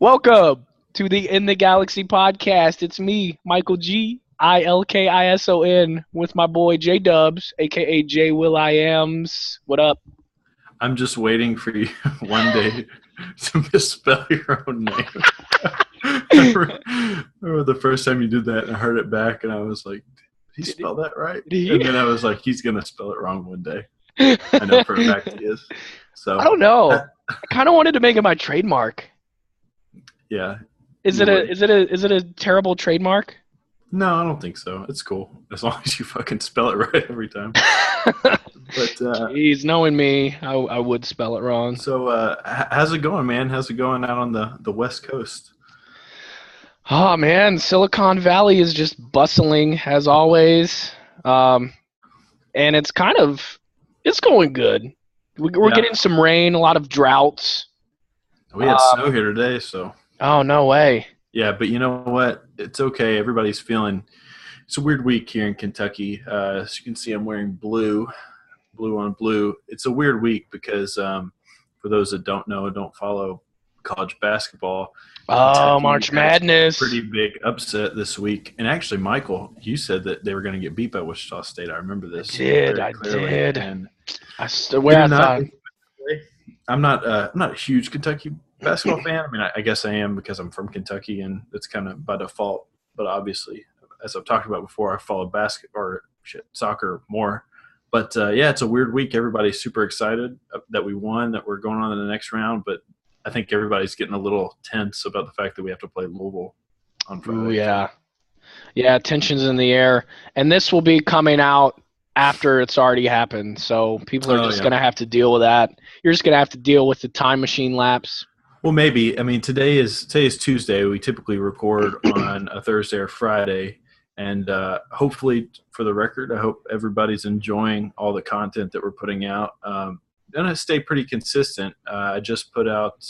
Welcome to the In the Galaxy podcast. It's me, Michael G. Ilkison, with my boy J Dubs, aka J Will I Ams. What up? I'm just waiting for you one day to misspell your own name. I remember the first time you did that, and I heard it back, and I was like, did he spell that right? And then I was like, he's going to spell it wrong one day. I know for a fact he is. So I don't know. I kind of wanted to make it my trademark. Yeah. Is it a terrible trademark? No, I don't think so. It's cool as long as you fucking spell it right every time. But Jeez, knowing me, I would spell it wrong. So how's it going, man? How's it going out on the West Coast? Oh man, Silicon Valley is just bustling as always, and it's going good. We're getting some rain, a lot of droughts. We had snow here today, so. Oh, no way. Yeah, but you know what? It's okay. Everybody's feeling – it's a weird week here in Kentucky. As you can see, I'm wearing blue on blue. It's a weird week because for those that don't know, don't follow college basketball. Oh, March Madness. Pretty big upset this week. And actually, Michael, you said that they were going to get beat by Wichita State. I remember this. I did. And I swear I thought – I'm not a huge Kentucky basketball fan. I mean, I guess I am because I'm from Kentucky, and it's kind of by default. But obviously, as I've talked about before, I follow soccer more. But yeah, it's a weird week. Everybody's super excited that we won, that we're going on to the next round. But I think everybody's getting a little tense about the fact that we have to play Louisville on Friday. Ooh, yeah, tensions in the air, and this will be coming out after it's already happened. So people are just going to have to deal with that. You're just going to have to deal with the time machine lapse. Well, maybe. I mean, today is Tuesday. We typically record on a Thursday or Friday. And hopefully, for the record, I hope everybody's enjoying all the content that we're putting out. Going to stay pretty consistent. I just put out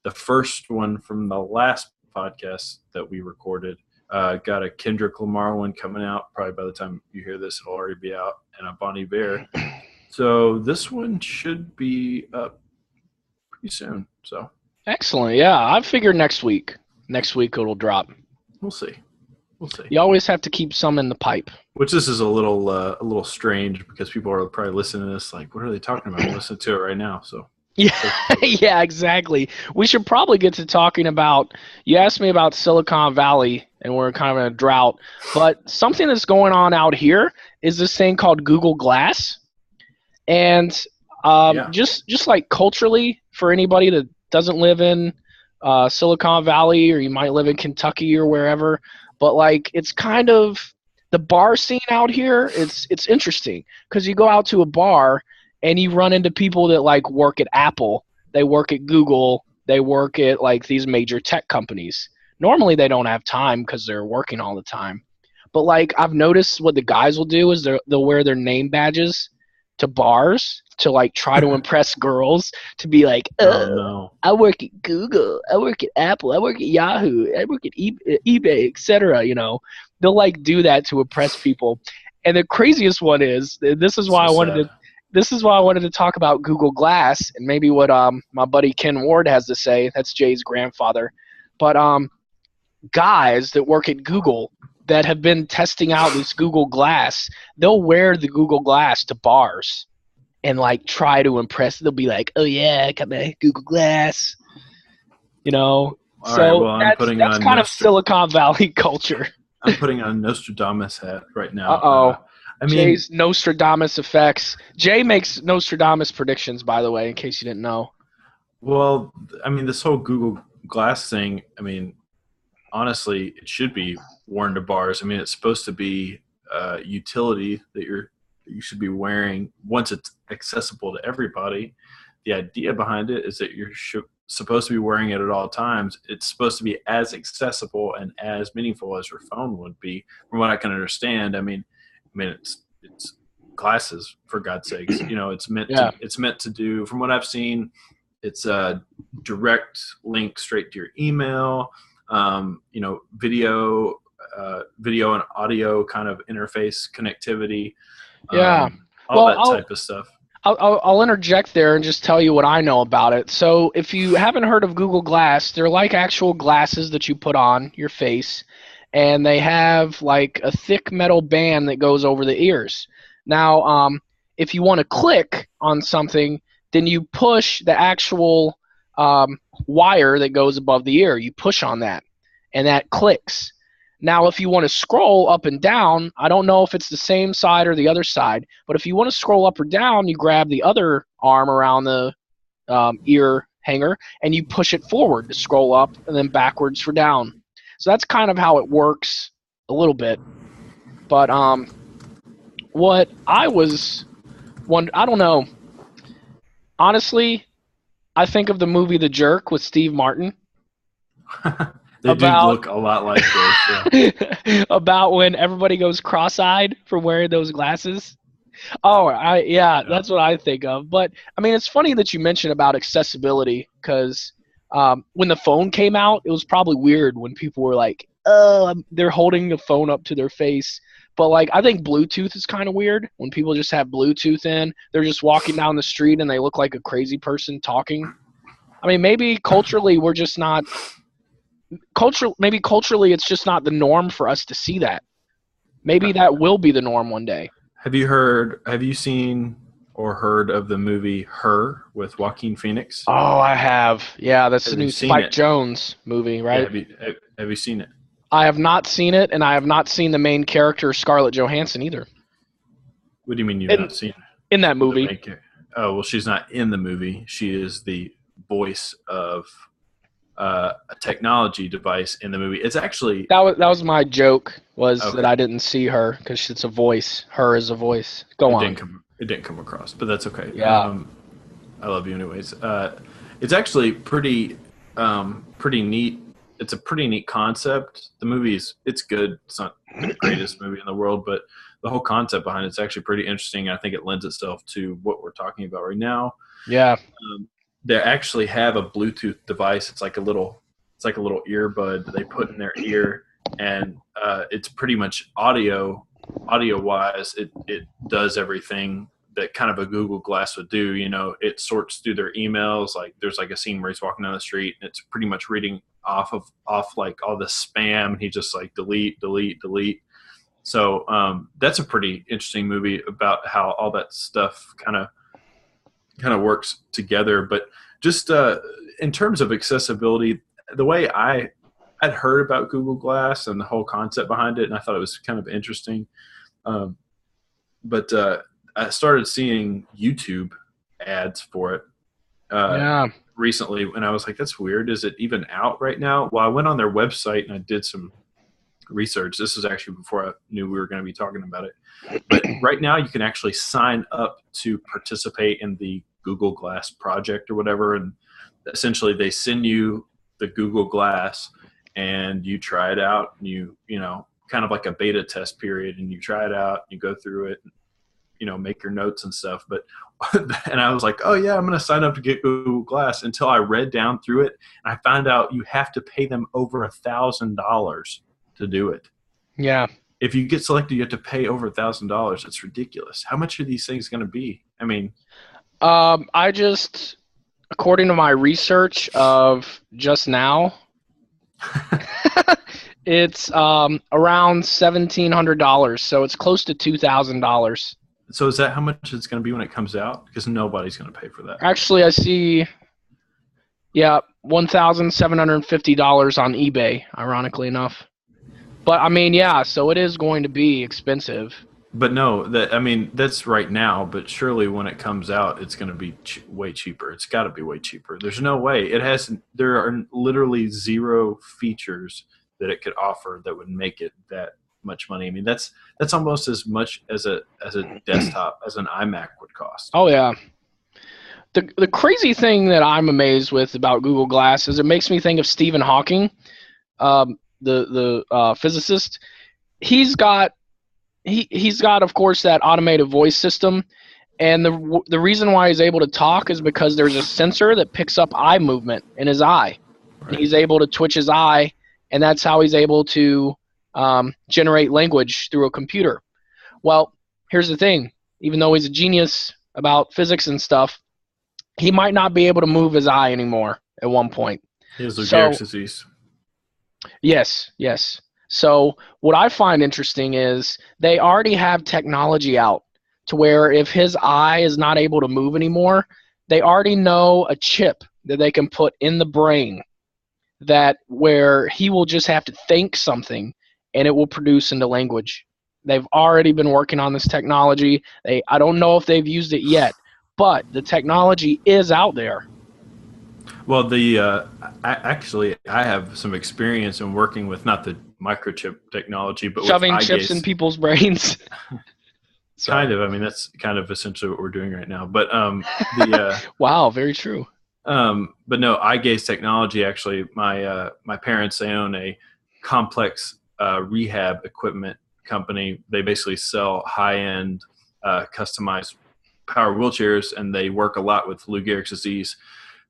the first one from the last podcast that we recorded. Got a Kendrick Lamar one coming out. Probably by the time you hear this, it'll already be out. And a Bon Iver. So this one should be up pretty soon. So excellent. Yeah, I figured next week. Next week it'll drop. We'll see. You always have to keep some in the pipe. Which this is a little strange because people are probably listening to this like, what are they talking about? Listen to it right now. So yeah, exactly. We should probably get to talking about. You asked me about Silicon Valley, and we're kind of in a drought. But something that's going on out here is this thing called Google Glass, and just like culturally, for anybody that doesn't live in Silicon Valley, or you might live in Kentucky or wherever. But like, it's kind of the bar scene out here. It's interesting because you go out to a bar and you run into people that like work at Apple, they work at Google, they work at like these major tech companies. Normally they don't have time because they're working all the time. But like, I've noticed what the guys will do is they'll wear their name badges to bars to like try to impress girls, to be like, no. I work at Google, I work at Apple, I work at Yahoo, I work at eBay, etc. You know, they'll like do that to impress people. And the craziest one is, this is why I wanted to talk about Google Glass and maybe what my buddy Ken Ward has to say. That's Jay's grandfather. But guys that work at Google that have been testing out this Google Glass, they'll wear the Google Glass to bars and like try to impress. They'll be like, "Oh yeah, I got my Google Glass," you know. That's kind of Silicon Valley culture. I'm putting on Nostradamus hat right now. I mean, Jay's Nostradamus effects. Jay makes Nostradamus predictions, by the way, in case you didn't know. Well, I mean, this whole Google Glass thing, I mean, honestly, it should be worn to bars. I mean, it's supposed to be utility that you should be wearing once it's accessible to everybody. The idea behind it is that you're supposed to be wearing it at all times. It's supposed to be as accessible and as meaningful as your phone would be, from what I can understand. I mean, it's glasses, for God's sakes. You know, it's meant to do, from what I've seen, it's a direct link straight to your email. You know, video and audio kind of interface connectivity. All that type of stuff. I'll interject there and just tell you what I know about it. So if you haven't heard of Google Glass, they're like actual glasses that you put on your face, and they have like a thick metal band that goes over the ears. Now, if you want to click on something, then you push the actual wire that goes above the ear. You push on that, and that clicks. Now, if you want to scroll up and down, I don't know if it's the same side or the other side, but if you want to scroll up or down, you grab the other arm around the ear hanger and you push it forward to scroll up and then backwards for down. So that's kind of how it works a little bit. But what I was I don't know. Honestly, I think of the movie The Jerk with Steve Martin. They do look a lot like those. Yeah. About when everybody goes cross-eyed for wearing those glasses. Oh, that's what I think of. But I mean, it's funny that you mentioned about accessibility because when the phone came out, it was probably weird when people were like, they're holding the phone up to their face. But like, I think Bluetooth is kind of weird when people just have Bluetooth in. They're just walking down the street and they look like a crazy person talking. I mean, maybe culturally we're just not. Maybe culturally it's just not the norm for us to see that. Maybe that will be the norm one day. Have you seen or heard of the movie Her with Joaquin Phoenix? Oh, I have. Yeah, that's the new Spike Jonze movie, right? Yeah, have you seen it? I have not seen it, and I have not seen the main character, Scarlett Johansson, either. What do you mean you've not seen in that movie? Oh, well, she's not in the movie. She is the voice of a technology device in the movie. It's actually that was my joke that I didn't see her because it's a voice. Her is a voice. Go on. It didn't come across, but that's okay. Yeah. I love you anyways. It's actually pretty neat. It's a pretty neat concept. The it's good. It's not the greatest movie in the world, but the whole concept behind it's actually pretty interesting. I think it lends itself to what we're talking about right now. Yeah. They actually have a Bluetooth device. It's like a little earbud that they put in their ear, and it's pretty much audio wise. It does everything that kind of a Google Glass would do. You know, it sorts through their emails. Like there's like a scene where he's walking down the street, and it's pretty much reading off like all the spam. He just like delete. So that's a pretty interesting movie about how all that stuff kind of works together. But just in terms of accessibility, the way I'd heard about Google Glass and the whole concept behind it, and I thought it was kind of interesting. But I started seeing YouTube ads for it recently, and I was like, that's weird. Is it even out right now? Well, I went on their website and I did some research. This is actually before I knew we were going to be talking about it. But right now you can actually sign up to participate in the Google Glass project or whatever, and essentially they send you the Google Glass and you try it out, and you know, kind of like a beta test period, and you try it out, you go through it, you know, make your notes and stuff. But and I was like, oh yeah, I'm going to sign up to get Google Glass, until I read down through it and I found out you have to pay them over $1,000 to do it. Yeah. If you get selected, you have to pay over $1,000. It's ridiculous. How much are these things going to be? I mean, I just, according to my research of just now, it's around $1,700, so it's close to $2,000. So is that how much it's going to be when it comes out? Because nobody's going to pay for that. Actually, I see, $1,750 on eBay, ironically enough. But I mean, yeah, so it is going to be expensive. But no, that's right now. But surely when it comes out, it's going to be way cheaper. It's got to be way cheaper. There's no way there are literally zero features that it could offer that would make it that much money. I mean, that's almost as much as a desktop, as an iMac would cost. Oh yeah. The crazy thing that I'm amazed with about Google Glass is it makes me think of Stephen Hawking, the physicist. He's got of course that automated voice system, and the reason why he's able to talk is because there's a sensor that picks up eye movement in his eye. Right. And he's able to twitch his eye, and that's how he's able to generate language through a computer. Well, here's the thing. Even though he's a genius about physics and stuff, he might not be able to move his eye anymore at one point. He has Lou So Gehrig's disease. yes, yes. So what I find interesting is they already have technology out to where if his eye is not able to move anymore, they already know a chip that they can put in the brain that where he will just have to think something and it will produce into language. They've already been working on this technology. I don't know if they've used it yet, but the technology is out there. Well, I have some experience in working with not the microchip technology, but with Shoving eye chips in gaze. people's brains. Kind Sorry. of. I mean, that's kind of essentially what we're doing right now. But the Wow, very true. but no, eye gaze technology. Actually, my parents, they own a complex rehab equipment company. They basically sell high end customized power wheelchairs, and they work a lot with Lou Gehrig's disease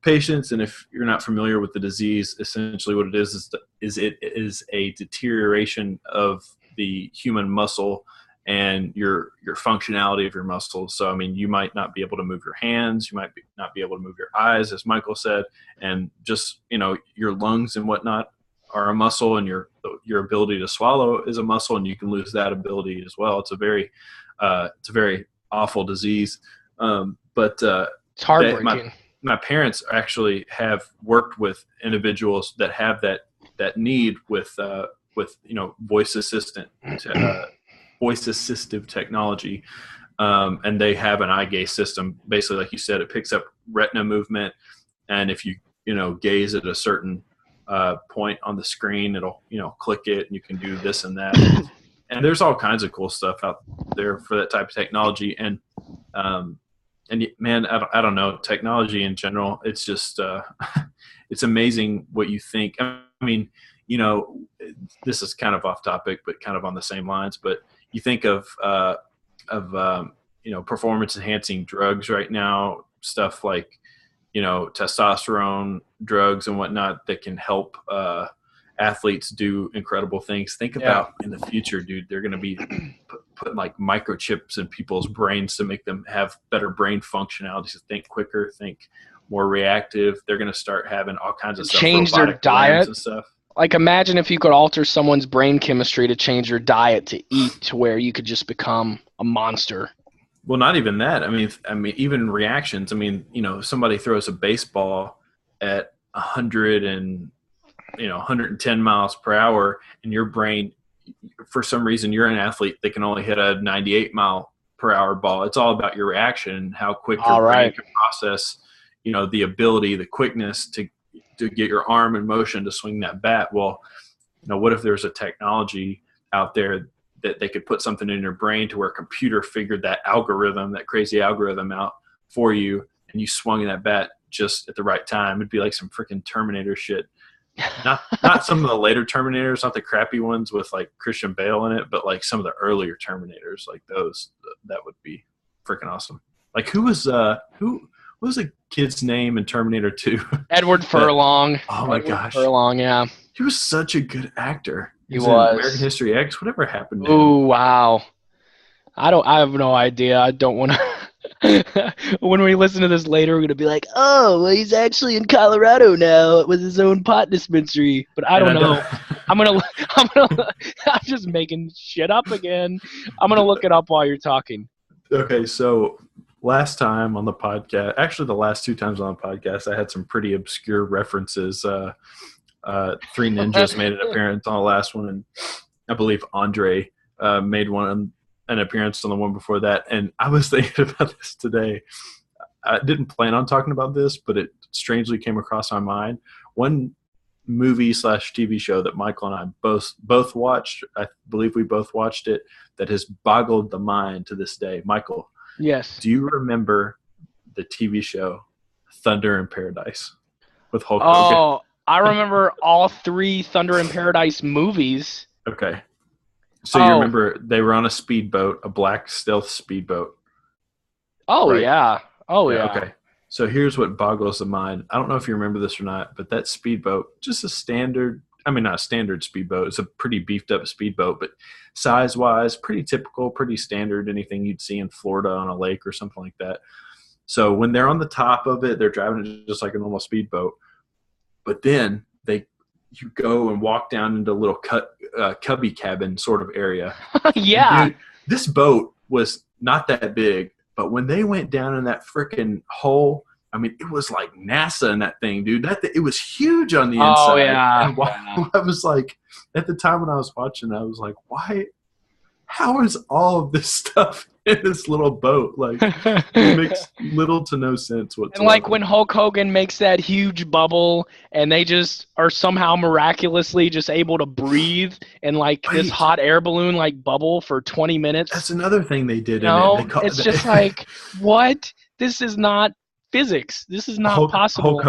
patients. And if you're not familiar with the disease, essentially what it is it is a deterioration of the human muscle and your functionality of your muscles. So I mean, you might not be able to move your hands, you might not be able to move your eyes, as Michael said, and just your lungs and whatnot are a muscle, and your ability to swallow is a muscle, and you can lose that ability as well. It's a very awful disease. But It's they, my heartbreaking. my parents actually have worked with individuals that have that need with voice assistant voice assistive technology, and they have an eye gaze system. Basically, like you said, it picks up retina movement, and if you gaze at a certain point on the screen, it'll click it, and you can do this and that. And there's all kinds of cool stuff out there for that type of technology. And man, I don't know, technology in general, it's just it's amazing what you think. I mean, this is kind of off topic, but kind of on the same lines. But you think of performance enhancing drugs right now, stuff like testosterone drugs and whatnot that can help athletes do incredible things. Think Yeah. about in the future, dude, they're going to be putting like microchips in people's brains to make them have better brain functionality, to think quicker, think more reactive. They're going to start having all kinds of stuff, Change their robotic limbs diet. and stuff. Like imagine if you could alter someone's brain chemistry to change your diet to eat to where you could just become a monster. Well, not even that. I mean, even reactions. I mean, somebody throws a baseball at 110 miles per hour, and your brain, for some reason, you're an athlete that can only hit a 98 mile per hour ball. It's all about your reaction and how quick your All brain right. can process, the ability, the quickness to get your arm in motion to swing that bat. Well, what if there's a technology out there that they could put something in your brain to where a computer figured that crazy algorithm out for you, and you swung that bat just at the right time? It'd be like some freaking Terminator shit. Not some of the later Terminators, not the crappy ones with like Christian Bale in it, but like some of the earlier Terminators, like those. That would be freaking awesome. Like what was the kid's name in Terminator 2? Edward Furlong. Oh my Edward gosh. Furlong, yeah. He was such a good actor. He He's in American was. History X. Whatever happened to him? Oh, wow. I have no idea. I don't want to. When we listen to this later, we're going to be like, oh, well, he's actually in Colorado now with his own pot dispensary. But I don't know. I'm just making shit up again. I'm going to look it up while you're talking. Okay, so last time on the podcast, actually the last two times on the podcast, I had some pretty obscure references. Three Ninjas made an appearance on the last one, and I believe Andre made an appearance on the one before that. And I was thinking about this today. I didn't plan on talking about this, but it strangely came across my mind. One movie/TV show that Michael and I both watched, I believe we both watched it, that has boggled the mind to this day. Michael, Yes. do you remember the TV show Thunder in Paradise with Hulk Hogan? Oh, I remember all three Thunder in Paradise movies. Okay. So you remember they were on a speedboat, a black stealth speedboat. Oh, right? yeah. Oh, yeah. Okay. So here's what boggles the mind. I don't know if you remember this or not, but that speedboat, just a standard I mean, not a standard speedboat. It's a pretty beefed up speedboat, but size wise, pretty typical, pretty standard. Anything you'd see in Florida on a lake or something like that. So when they're on the top of it, they're driving it just like a normal speedboat. But then you go and walk down into a little cubby cabin sort of area. Yeah. Dude, this boat was not that big, but when they went down in that freaking hole, I mean, it was like NASA in that thing, dude. It was huge on the inside. Oh yeah. And I was like, at the time when I was watching, I was like, why? How is all of this stuff in this little boat? Like, it makes little to no sense whatsoever. And like when Hulk Hogan makes that huge bubble, and they just are somehow miraculously just able to breathe in like this hot air balloon like bubble for 20 minutes. That's another thing they did. It's just like, what? This is not physics. This is not possible.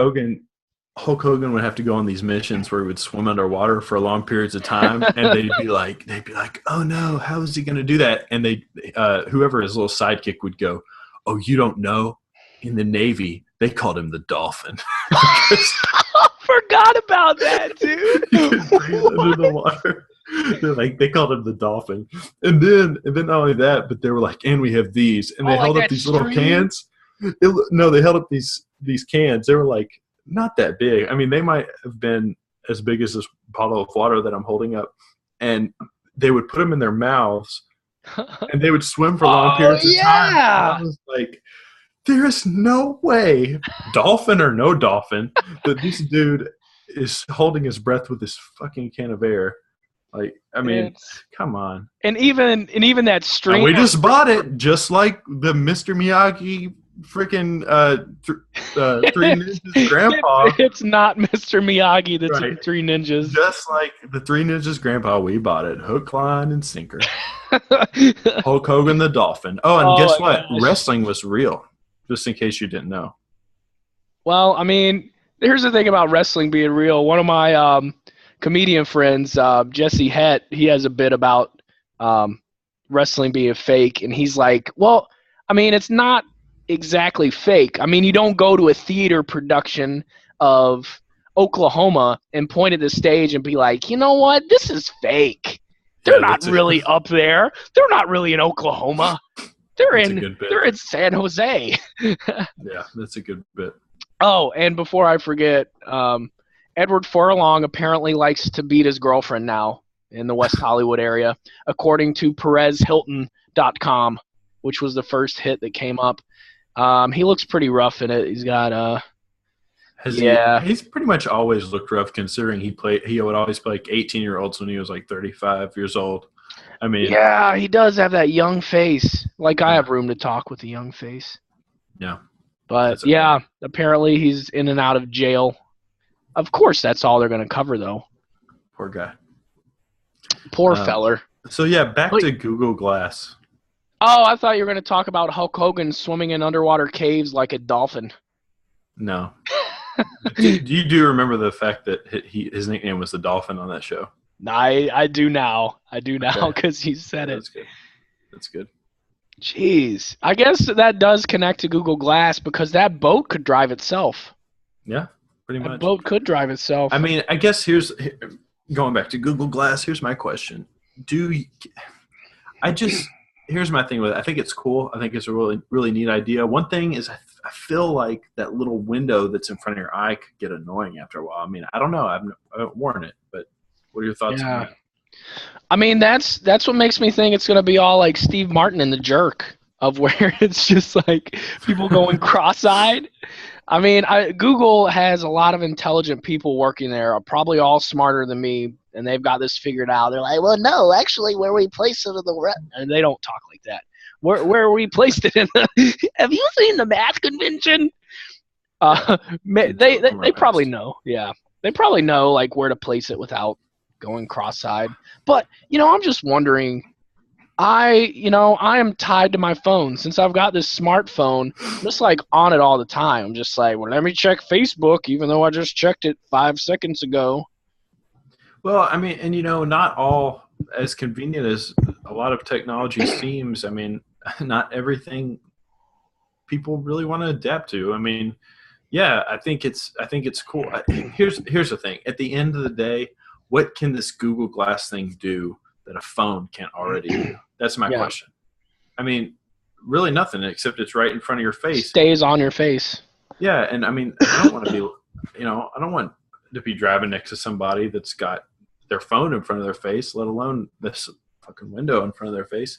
Hulk Hogan would have to go on these missions where he would swim underwater for long periods of time, and they'd be like, "Oh no, how is he going to do that?" And whoever his little sidekick would go, "Oh, you don't know? In the Navy, they called him the Dolphin." Forgot about that, dude. Under the water. They called him the Dolphin, and then not only that, but they were like, "And we have these," and they held up these little cans. They held up these cans. They were like not that big. I mean, they might have been as big as this bottle of water that I'm holding up, and they would put them in their mouths, and they would swim for long periods of time. And I was like, there is no way, dolphin or no dolphin, that this dude is holding his breath with this fucking can of air. Like, I mean, come on. And even that string. And we just bought it, just like the Mr. Miyagi freaking Three Ninjas grandpa. It's not Mr. Miyagi that's in Three Ninjas. Just like the Three Ninjas grandpa, we bought it. Hook, line, and sinker. Hulk Hogan the Dolphin. Oh, and guess what? Gosh. Wrestling was real, just in case you didn't know. Well, I mean, here's the thing about wrestling being real. One of my comedian friends, Jesse Hett, he has a bit about wrestling being fake, and he's like, well, I mean, it's not exactly fake. I mean, you don't go to a theater production of Oklahoma and point at the stage and be like, you know what, this is fake. They're not really up there. They're not really in Oklahoma. They're in San Jose. Yeah, that's a good bit. Oh, and before I forget, Edward Furlong apparently likes to beat his girlfriend now in the West Hollywood area, according to PerezHilton.com, which was the first hit that came up. He looks pretty rough in it. He's got he's pretty much always looked rough, considering he would always play like 18-year-olds when he was like 35 years old. I mean, yeah, he does have that young face. Like, I have room to talk with a young face. Yeah. But yeah, apparently he's in and out of jail. Of course, that's all they're going to cover, though. Poor guy. Poor feller. So yeah, back to Google Glass. Oh, I thought you were going to talk about Hulk Hogan swimming in underwater caves like a dolphin. No. You do remember the fact that his nickname was the Dolphin on that show? I do now. Because you said it. That's good. Jeez. I guess that does connect to Google Glass, because that boat could drive itself. Yeah, pretty much. That boat could drive itself. I mean, I guess going back to Google Glass, here's my question. Here's my thing with it. I think it's cool. I think it's a really, really neat idea. One thing is I feel like that little window that's in front of your eye could get annoying after a while. I mean, I don't know. I haven't worn it, but what are your thoughts on that? I mean, that's what makes me think it's going to be all like Steve Martin in The Jerk, of where it's just like people going cross-eyed. I mean, Google has a lot of intelligent people working there, probably all smarter than me, and they've got this figured out. They're like, well, no, actually, where we place it in the and they don't talk like that. Where we placed it in the have you seen the math convention? They probably know. Yeah, they probably know like where to place it without going cross-eyed. But I'm just wondering. I am tied to my phone. Since I've got this smartphone, I'm just like on it all the time. I'm just like, well, let me check Facebook, even though I just checked it 5 seconds ago. Well, I mean, and not all as convenient as a lot of technology seems. I mean, not everything people really want to adapt to. I mean, yeah, I think it's cool. Here's the thing. At the end of the day, what can this Google Glass thing do that a phone can't already do? That's my question. I mean, really nothing except it's right in front of your face. Stays on your face. Yeah, and I mean, I don't want to be, I don't want to be driving next to somebody that's got their phone in front of their face, let alone this fucking window in front of their face.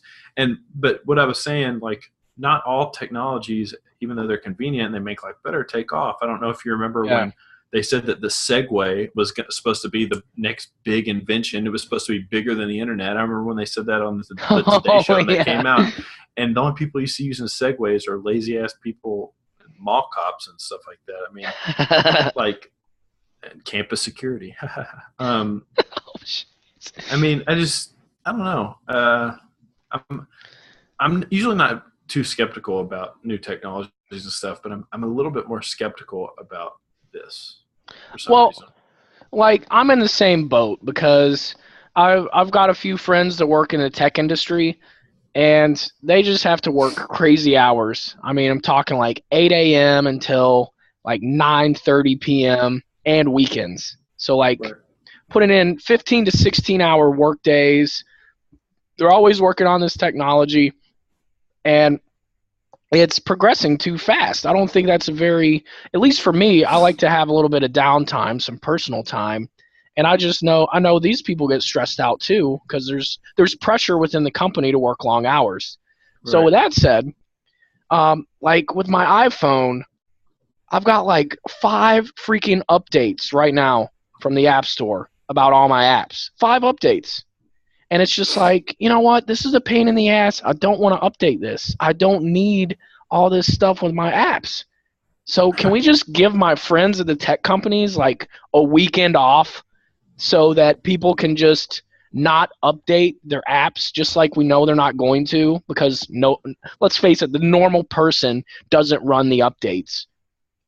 But what I was saying, like, not all technologies, even though they're convenient and they make life better, take off. I don't know if you remember when they said that the Segway was supposed to be the next big invention. It was supposed to be bigger than the internet. I remember when they said that on the Today Show and they came out. And the only people you see using Segways are lazy ass people, mall cops and stuff like that. I mean, like, and campus security. I mean, I don't know. I'm usually not too skeptical about new technologies and stuff, but I'm a little bit more skeptical about this. For some reason. Like, I'm in the same boat because I've got a few friends that work in the tech industry, and they just have to work crazy hours. I mean, I'm talking like 8 a.m. until like 9:30 p.m. and weekends. So, like, putting in 15 to 16-hour work days. They're always working on this technology, and it's progressing too fast. I don't think that's at least for me, I like to have a little bit of downtime, some personal time. And I know these people get stressed out too, because there's pressure within the company to work long hours. Right. So with that said, like with my iPhone, I've got like 5 freaking updates right now from the App Store about all my apps. 5 updates. And it's just like, you know what? This is a pain in the ass. I don't want to update this. I don't need all this stuff with my apps. So can we just give my friends at the tech companies like a weekend off so that people can just not update their apps, just like we know they're not going to? Because let's face it, the normal person doesn't run the updates.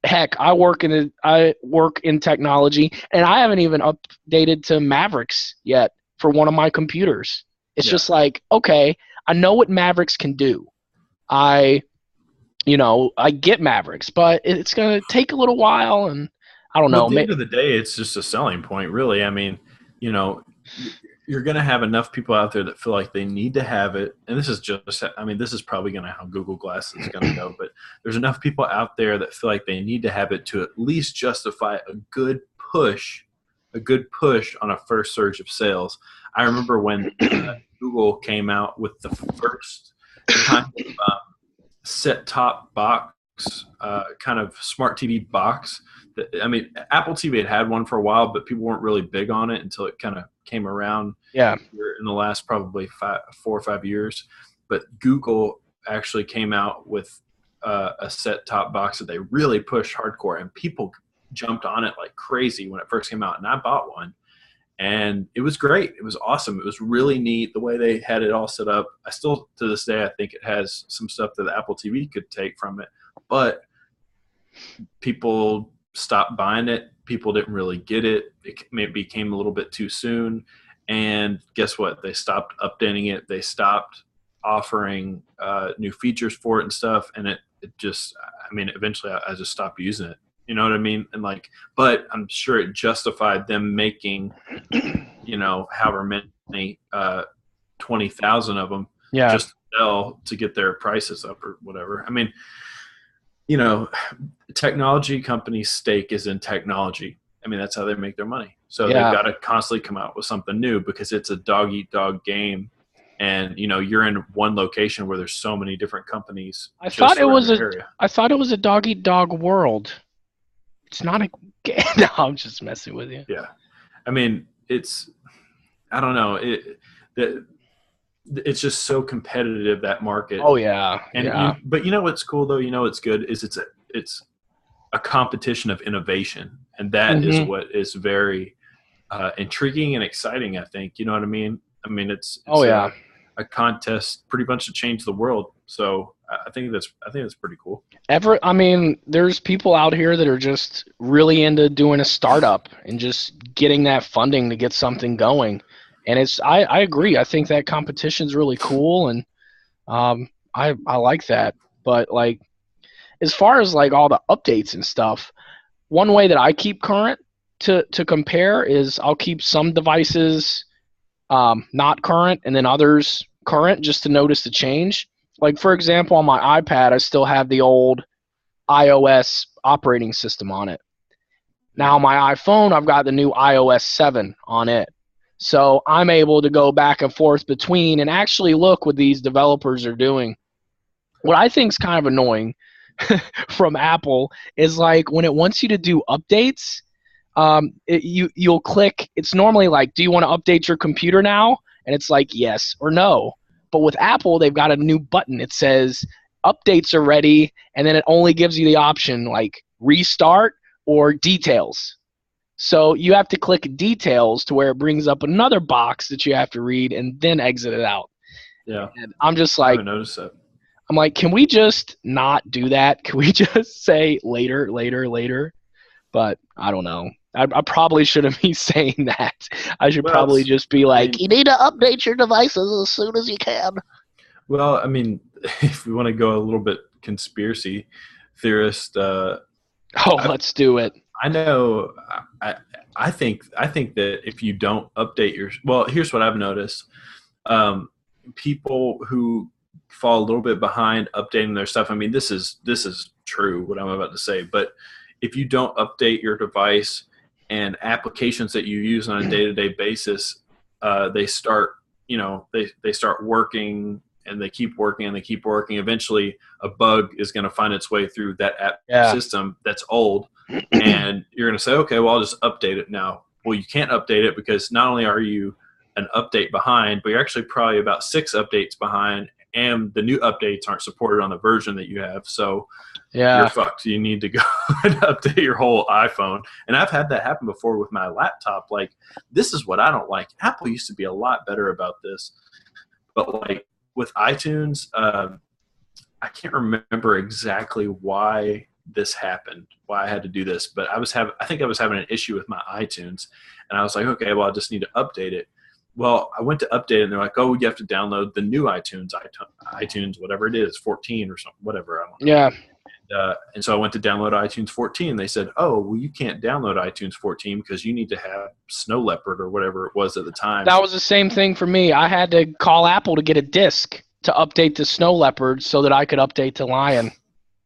Heck, I work in technology, and I haven't even updated to Mavericks yet for one of my computers. It's just like, okay, I know what Mavericks can do. I get Mavericks, but it's going to take a little while, and I don't know. At the end of the day, it's just a selling point, really. I mean, you're going to have enough people out there that feel like they need to have it. And this is probably going to how Google Glass is going to go, but there's enough people out there that feel like they need to have it to at least justify a good push on a first surge of sales. I remember when Google came out with the first kind of set-top box, kind of smart TV box. I mean, Apple TV had one for a while, but people weren't really big on it until it kind of came around in the last probably 4 or 5 years. But Google actually came out with a set-top box that they really pushed hardcore, and people jumped on it like crazy when it first came out. And I bought one, and it was great. It was awesome. It was really neat the way they had it all set up. I still, to this day, I think it has some stuff that the Apple TV could take from it, but people stopped buying it. People didn't really get it. It maybe came a little bit too soon. And guess what? They stopped updating it. They stopped offering new features for it and stuff. And it just, I mean, eventually I just stopped using it. You know what I mean? And like, but I'm sure it justified them making, however many, 20,000 of them just to sell to get their prices up or whatever. I mean, technology companies' stake is in technology. I mean, that's how they make their money. So they've got to constantly come out with something new because it's a dog-eat-dog game. And, you're in one location where there's so many different companies. I thought it was a dog-eat-dog world. It's not a game. No, I'm just messing with you. Yeah. I mean, I don't know. It's just so competitive, that market. Oh yeah. And but what's cool though, what's good is it's a competition of innovation, and that is what is very intriguing and exciting. I think you know what I mean. I mean it's a contest pretty much to change the world. So I think that's pretty cool. There's people out here that are just really into doing a startup and just getting that funding to get something going. And I agree. I think that competition's really cool, and I like that. But like, as far as like all the updates and stuff, one way that I keep current to compare is I'll keep some devices not current and then others current just to notice the change. Like for example, on my iPad, I still have the old iOS operating system on it. Now my iPhone, I've got the new iOS 7 on it. So I'm able to go back and forth between and actually look what these developers are doing. What I think is kind of annoying from Apple is like when it wants you to do updates, you'll click. It's normally like, do you want to update your computer now? And it's like yes or no. But with Apple, they've got a new button. It says updates are ready, and then it only gives you the option like restart or details. So you have to click details to where it brings up another box that you have to read and then exit it out. Yeah. And I'm just I like, haven't noticed that. I'm like, can we just not do that? Can we just say later, later, later? But I don't know. I probably shouldn't be saying that. I should probably just be like, you need to update your devices as soon as you can. Well, I mean, if we want to go a little bit conspiracy theorist, let's do it. I know. I think that if you don't update here's what I've noticed: people who fall a little bit behind updating their stuff. I mean, this is true what I'm about to say, but if you don't update your device and applications that you use on a day-to-day basis, they start working and they keep working and they keep working. Eventually a bug is going to find its way through that app system that's old, and you're going to say, okay, well, I'll just update it now. Well, you can't update it because not only are you an update behind, but you're actually probably about 6 updates behind, and the new updates aren't supported on the version that you have. So you're fucked. You need to go and update your whole iPhone. And I've had that happen before with my laptop. Like, this is what I don't like. Apple used to be a lot better about this. But like with iTunes, I can't remember exactly why this happened, why I had to do this, but I think I was having an issue with my iTunes, and I was like, okay, well, I just need to update it. Well, I went to update it, and they're like, oh, you have to download the new iTunes, whatever it is, 14 or something, whatever. I don't know. Yeah. And so I went to download iTunes 14, and they said, oh, well, you can't download iTunes 14 because you need to have Snow Leopard or whatever it was at the time. That was the same thing for me. I had to call Apple to get a disc to update to Snow Leopard so that I could update to Lion.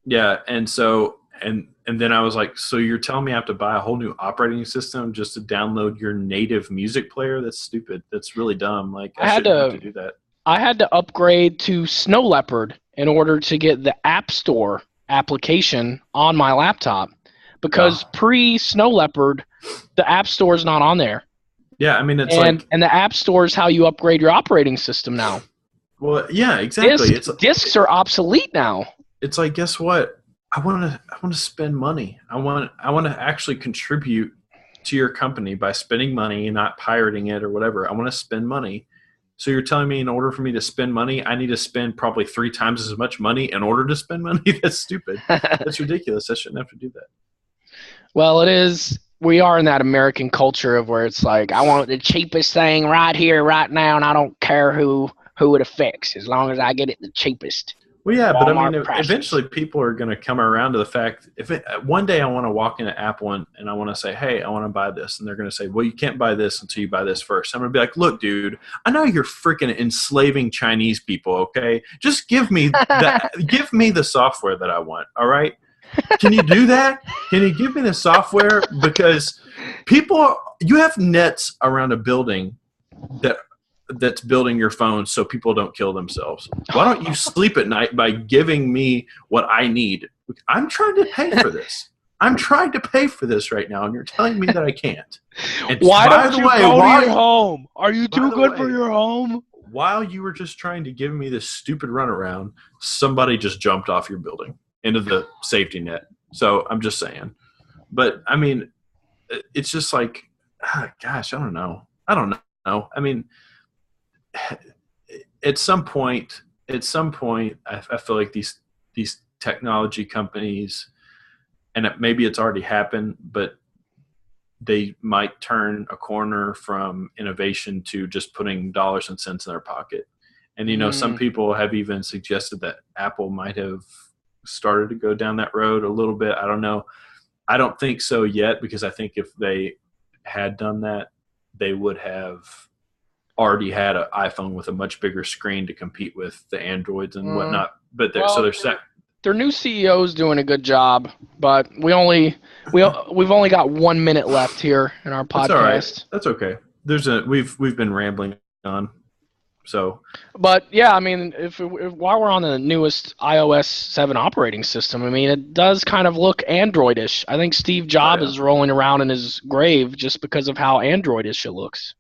Yeah, and so and then I was like, so you're telling me I have to buy a whole new operating system just to download your native music player? That's stupid. That's really dumb. Like, I shouldn't have to do that. I had to upgrade to Snow Leopard in order to get the App Store application on my laptop, because pre-Snow Leopard, the App Store is not on there. Yeah, I mean, and the App Store is how you upgrade your operating system now. Well, yeah, exactly. Discs are obsolete now. It's like, guess what? I want to spend money. I want to actually contribute to your company by spending money and not pirating it or whatever. I want to spend money. So you're telling me in order for me to spend money, I need to spend probably 3 times as much money in order to spend money? That's stupid. That's ridiculous. I shouldn't have to do that. Well, it is. We are in that American culture of where it's like, I want the cheapest thing right here, right now, and I don't care who it affects as long as I get it the cheapest. Well, yeah, but I mean, eventually people are going to come around to the fact, one day I want to walk into Apple and I want to say, hey, I want to buy this. And they're going to say, well, you can't buy this until you buy this first. I'm going to be like, look, dude, I know you're freaking enslaving Chinese people, okay? Just give me the software that I want, all right? Can you do that? Can you give me the software? Because you have nets around a building that's building your phone so people don't kill themselves. Why don't you sleep at night by giving me what I need? I'm trying to pay for this. I'm trying to pay for this right now, and you're telling me that I can't. And why don't you go to your home? Are you too good for your home? While you were just trying to give me this stupid runaround, somebody just jumped off your building into the safety net. So I'm just saying. But, I mean, it's just like, gosh, I don't know. I mean, at some point, I feel like these technology companies, and maybe it's already happened, but they might turn a corner from innovation to just putting dollars and cents in their pocket. And, some people have even suggested that Apple might have started to go down that road a little bit. I don't know. I don't think so yet, because I think if they had done that, they would have already had an iPhone with a much bigger screen to compete with the Androids and whatnot. But they're set. Their new CEO's doing a good job, but we've only got 1 minute left here in our podcast. That's all right. That's okay. We've been rambling on. So, but yeah, I mean, if while we're on the newest iOS 7 operating system, I mean, it does kind of look Androidish. I think Steve Jobs is rolling around in his grave just because of how Androidish it looks.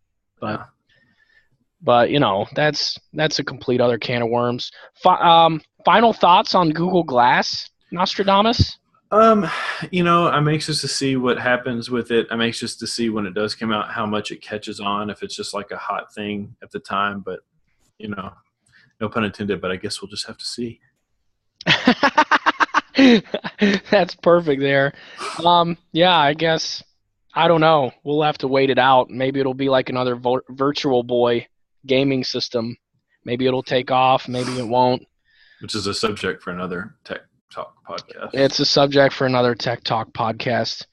But you know, that's a complete other can of worms. Final thoughts on Google Glass, Nostradamus? You know, I'm anxious to see what happens with it. I'm anxious to see when it does come out how much it catches on, if it's just like a hot thing at the time. But you know, no pun intended, but I guess we'll just have to see. That's perfect there. Yeah, I guess, I don't know. We'll have to wait it out. Maybe it'll be like another Virtual Boy gaming system. Maybe it'll take off. Maybe it won't. Which is a subject for another Tech Talk podcast. It's a subject for another Tech Talk podcast.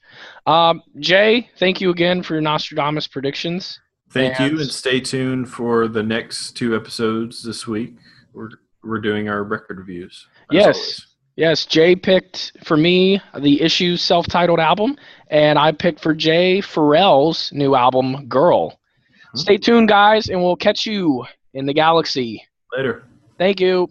Jay, thank you again for your Nostradamus predictions. Thank you, and stay tuned for the next 2 episodes this week. We're doing our record reviews. Yes. Jay picked for me the Issues self-titled album, and I picked for Jay Pharrell's new album, Girl. Stay tuned, guys, and we'll catch you in the galaxy. Later. Thank you.